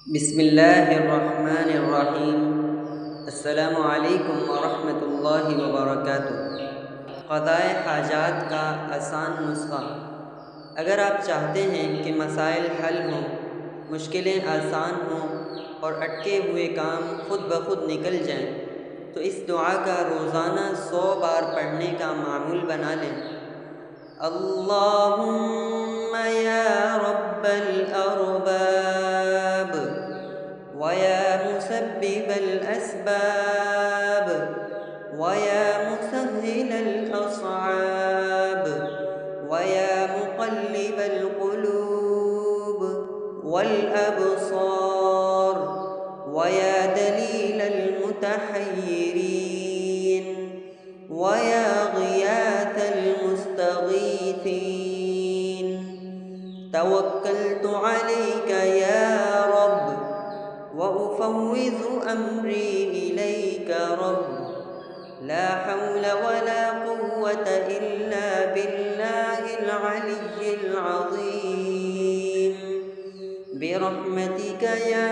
बिस्मिल्लाहिर्रहमानिर्रहीम। अस्सलामु अलैकुम वरहमतुल्लाहि वबरकातुहू। क़ज़ाए हाजात का आसान नुस्ख़ा। अगर आप चाहते हैं कि मसाइल हल हों, मुश्किलें आसान हों और अटके हुए काम खुद ब खुद निकल जाएं, तो इस दुआ का रोज़ाना 100 बार पढ़ने का मामूल बना लें। अल्लाहुम्मा या रब्बल अरबाब वया मुसब्बिबल अस्बाब वया मुसह्हिलल अस्आब वया मुक़ल्लिबल क़ुलूब वल अबसार वया दलीलल मुतहय्यिरीन वया ग़ियाथल मुस्तग़ीथीन। तवक्कलतु अलैका या रब व उफ़व्विज़ु अम्री इलैका रब। ला हौला वला क़ुव्वता इल्ला बिल्लाहिल अलिय्यिल अज़ीम। बिरहमतिका या